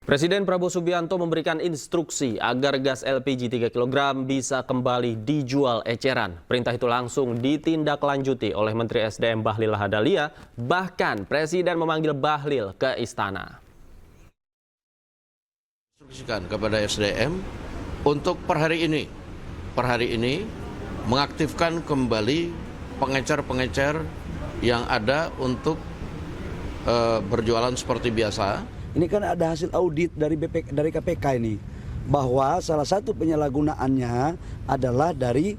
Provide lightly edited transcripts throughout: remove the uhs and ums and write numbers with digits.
Presiden Prabowo Subianto memberikan instruksi agar gas LPG 3 kg bisa kembali dijual eceran. Perintah itu langsung ditindaklanjuti oleh Menteri SDM Bahlil Lahadalia. Bahkan Presiden memanggil Bahlil ke istana. Instruksikan kepada SDM untuk per hari ini mengaktifkan kembali pengecer-pengecer yang ada untuk berjualan seperti biasa. Ini kan ada hasil audit dari KPK ini, bahwa salah satu penyalahgunaannya adalah dari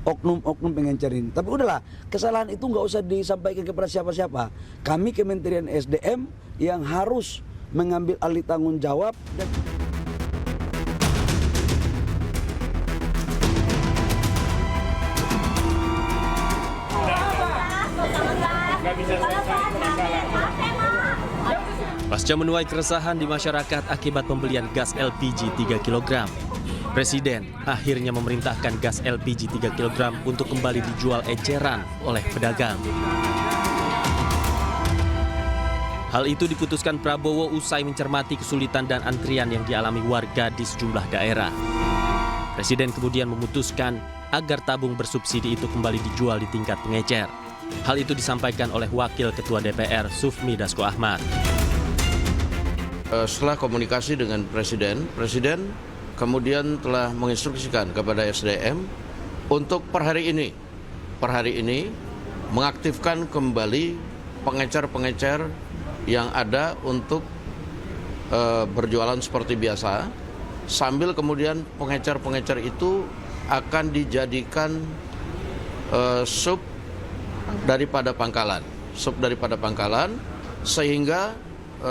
oknum-oknum pengencer ini. Tapi udahlah, kesalahan itu nggak usah disampaikan kepada siapa-siapa. Kami Kementerian SDM yang harus mengambil alih tanggung jawab. Pasca menuai keresahan di masyarakat akibat pembelian gas LPG 3 kg, Presiden akhirnya memerintahkan gas LPG 3 kg untuk kembali dijual eceran oleh pedagang. Hal itu diputuskan Prabowo usai mencermati kesulitan dan antrian yang dialami warga di sejumlah daerah. Presiden kemudian memutuskan agar tabung bersubsidi itu kembali dijual di tingkat pengecer. Hal itu disampaikan oleh Wakil Ketua DPR Sufmi Dasko Ahmad. Setelah komunikasi dengan Presiden kemudian telah menginstruksikan kepada SDM untuk per hari ini mengaktifkan kembali pengecer-pengecer yang ada untuk berjualan seperti biasa, sambil kemudian pengecer-pengecer itu akan dijadikan sub daripada pangkalan, sehingga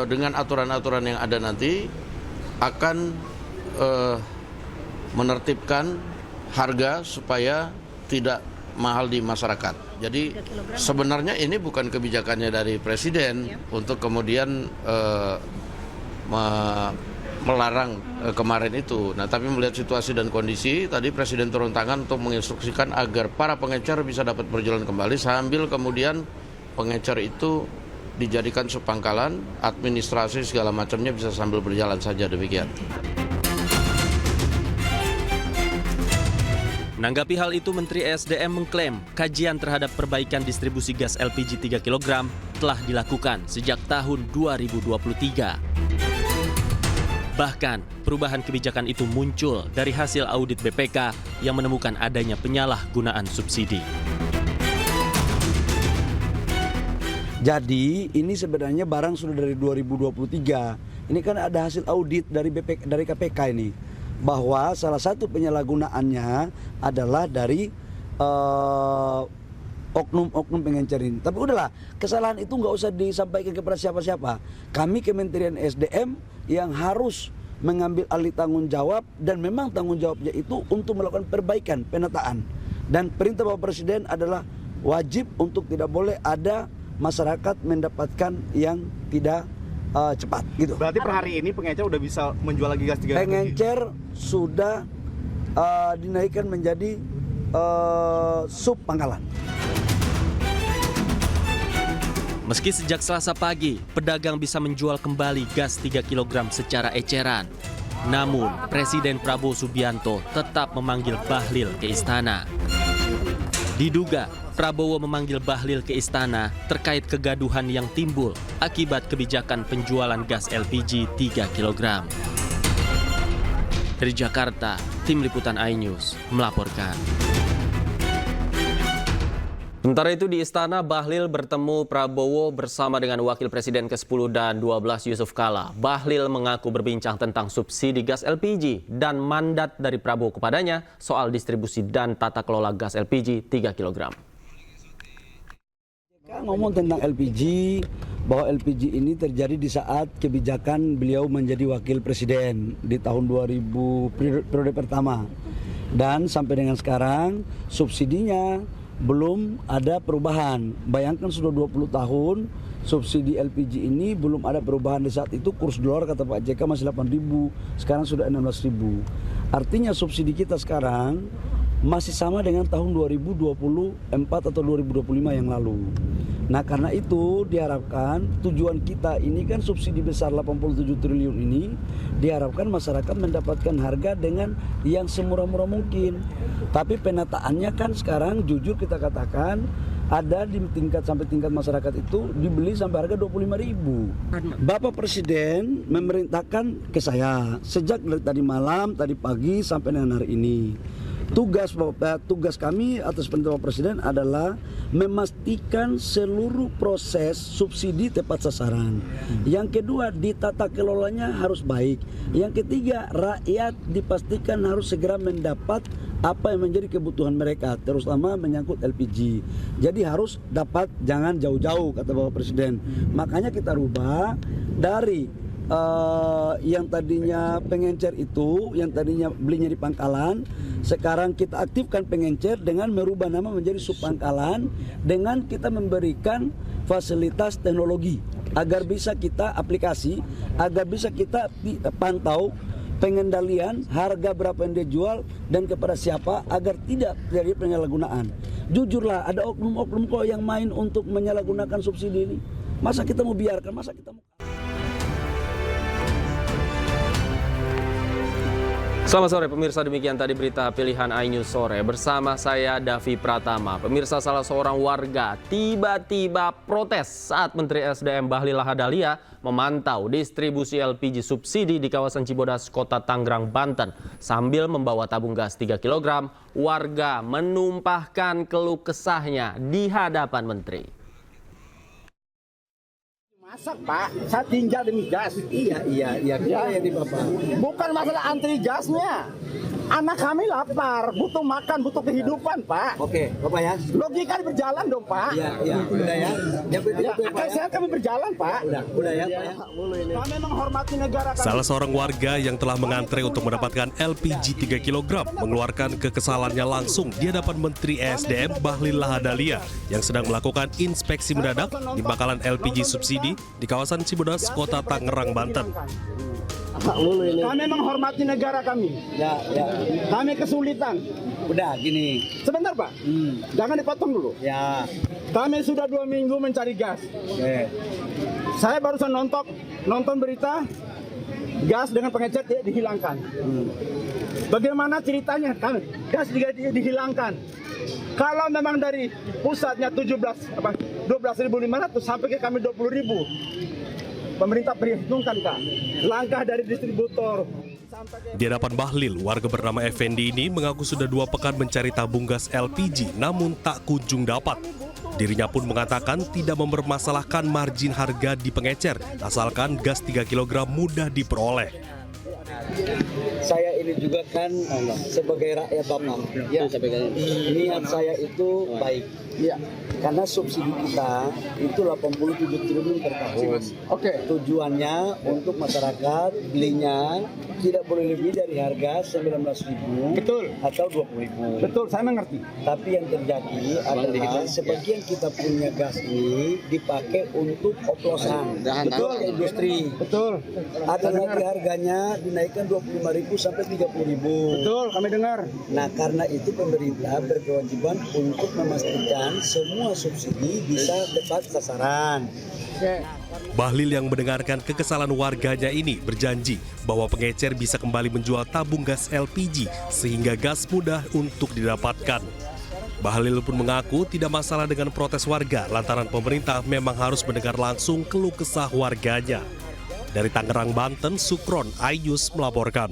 dengan aturan-aturan yang ada nanti akan menertibkan harga supaya tidak mahal di masyarakat. Jadi sebenarnya ini bukan kebijakannya dari Presiden untuk kemudian melarang kemarin itu. Nah, tapi melihat situasi dan kondisi, tadi Presiden turun tangan untuk menginstruksikan agar para pengecer bisa dapat berjalan kembali, sambil kemudian pengecer itu dijadikan subpangkalan, administrasi segala macamnya bisa sambil berjalan saja, demikian. Menanggapi hal itu, Menteri SDM mengklaim kajian terhadap perbaikan distribusi gas LPG 3 kg telah dilakukan sejak tahun 2023. Bahkan, perubahan kebijakan itu muncul dari hasil audit BPK yang menemukan adanya penyalahgunaan subsidi. Jadi ini sebenarnya barang sudah dari 2023. Ini kan ada hasil audit dari KPK ini, bahwa salah satu penyalahgunaannya adalah dari oknum-oknum pengencer ini. Tapi udahlah, kesalahan itu nggak usah disampaikan kepada siapa-siapa. Kami Kementerian SDM yang harus mengambil alih tanggung jawab, dan memang tanggung jawabnya itu untuk melakukan perbaikan, penataan. Dan perintah Bapak Presiden adalah wajib untuk tidak boleh ada masyarakat mendapatkan yang tidak cepat gitu. Berarti per hari ini pengecer udah bisa menjual lagi gas 3 kg? Pengecer sudah dinaikkan menjadi sub pangkalan. Meski sejak Selasa pagi, pedagang bisa menjual kembali gas 3 kg secara eceran. Namun, Presiden Prabowo Subianto tetap memanggil Bahlil ke istana. Diduga, Prabowo memanggil Bahlil ke istana terkait kegaduhan yang timbul akibat kebijakan penjualan gas LPG 3 kg. Dari Jakarta, Tim Liputan iNews melaporkan. Sementara itu di istana, Bahlil bertemu Prabowo bersama dengan Wakil Presiden ke-10 dan 12 Yusuf Kala. Bahlil mengaku berbincang tentang subsidi gas LPG dan mandat dari Prabowo kepadanya soal distribusi dan tata kelola gas LPG 3 kg. Ngomong tentang LPG, bahwa LPG ini terjadi di saat kebijakan beliau menjadi Wakil Presiden di tahun 2000 periode pertama. Dan sampai dengan sekarang subsidinya belum ada perubahan. Bayangkan sudah 20 tahun subsidi LPG ini belum ada perubahan. Di saat itu kurs dolar kata Pak JK masih 8.000, sekarang sudah 16.000. Artinya subsidi kita sekarang masih sama dengan tahun 2024 atau 2025 yang lalu. Nah karena itu diharapkan tujuan kita ini kan subsidi besar 87 triliun ini diharapkan masyarakat mendapatkan harga dengan yang semurah-murah mungkin. Tapi penataannya kan sekarang jujur kita katakan ada di sampai tingkat masyarakat itu dibeli sampai harga 25.000. Bapak Presiden memerintahkan ke saya sejak dari tadi malam, tadi pagi sampai dengan hari ini. Tugas kami atas perintah Bapak Presiden adalah memastikan seluruh proses subsidi tepat sasaran. Yang kedua, ditata kelolanya harus baik. Yang ketiga, rakyat dipastikan harus segera mendapat apa yang menjadi kebutuhan mereka, terutama menyangkut LPG. Jadi harus dapat, jangan jauh-jauh kata Bapak Presiden. Makanya kita rubah dari yang tadinya pengencer itu, yang tadinya belinya di pangkalan, sekarang kita aktifkan pengencer dengan merubah nama menjadi subpangkalan, dengan kita memberikan fasilitas teknologi agar bisa kita aplikasi, agar bisa kita pantau pengendalian harga berapa yang dia jual dan kepada siapa agar tidak terjadi penyalahgunaan. Jujurlah, ada oknum-oknum kok yang main untuk menyalahgunakan subsidi ini. Masa kita mau biarkan? Masa kita mau... Selamat sore pemirsa, demikian tadi berita pilihan iNews sore bersama saya Davi Pratama. Pemirsa, salah seorang warga tiba-tiba protes saat Menteri SDM Bahlil Lahadalia memantau distribusi LPG subsidi di kawasan Cibodas, Kota Tangerang, Banten. Sambil membawa tabung gas 3 kg, warga menumpahkan keluh kesahnya di hadapan Menteri. Masak Pak, saya tinggal demi gas. Iya, ya di Bapak. Bukan masalah antri gasnya. Anak kami lapar, butuh makan, butuh kehidupan Pak. Oke, Bapak ya. Logika berjalan dong Pak. Iya, udah ya. Yang penting itu ya, Pak. Akan sehat kami berjalan Pak. Udah ya, Pak. Kami menghormati negara kami. Salah seorang warga yang telah mengantre untuk mendapatkan LPG 3 kg mengeluarkan kekesalannya langsung di hadapan Menteri ESDM Bahlil Lahadalia yang sedang melakukan inspeksi mendadak di bakalan LPG subsidi di kawasan Cibodas, Kota Tangerang, Banten. Kami menghormati negara kami. Ya. Kami kesulitan. Udah gini. Sebentar Pak, jangan dipotong dulu. Ya. Kami sudah 2 minggu mencari gas. Oke. Saya barusan nonton berita gas dengan pengecer dihilangkan. Bagaimana ceritanya? Gas dihilangkan. Kalau memang dari pusatnya 12.500 sampai ke kami 20.000. Pemerintah perhitungkan Kak, langkah dari distributor. Di hadapan Bahlil, warga bernama Effendi ini mengaku sudah 2 pekan mencari tabung gas LPG namun tak kunjung dapat. Dirinya pun mengatakan tidak mempermasalahkan margin harga di pengecer, asalkan gas 3 kg mudah diperoleh. Saya ini juga kan sebagai rakyat Bapak. Ya, niat saya itu baik. Ya. Karena subsidi kita itu 87 triliun per tahun. Oke. Tujuannya untuk masyarakat belinya tidak boleh lebih dari harga 19.000 atau 20.000. Betul, saya mengerti. Tapi yang terjadi adalah sebagian kita punya gas ini dipakai untuk oplosan. Betul, ke industri. Betul. Ada lagi harganya dinaikkan 25.000 sampai 30.000. Betul, kami dengar. Nah, karena itu pemerintah berkewajiban untuk memastikan semua subsidi bisa tepat sasaran. Bahlil yang mendengarkan kekesalan warganya ini berjanji bahwa pengecer bisa kembali menjual tabung gas LPG sehingga gas mudah untuk didapatkan. Bahlil pun mengaku tidak masalah dengan protes warga lantaran pemerintah memang harus mendengar langsung keluh kesah warganya. Dari Tangerang, Banten, Sukron, iNews melaporkan.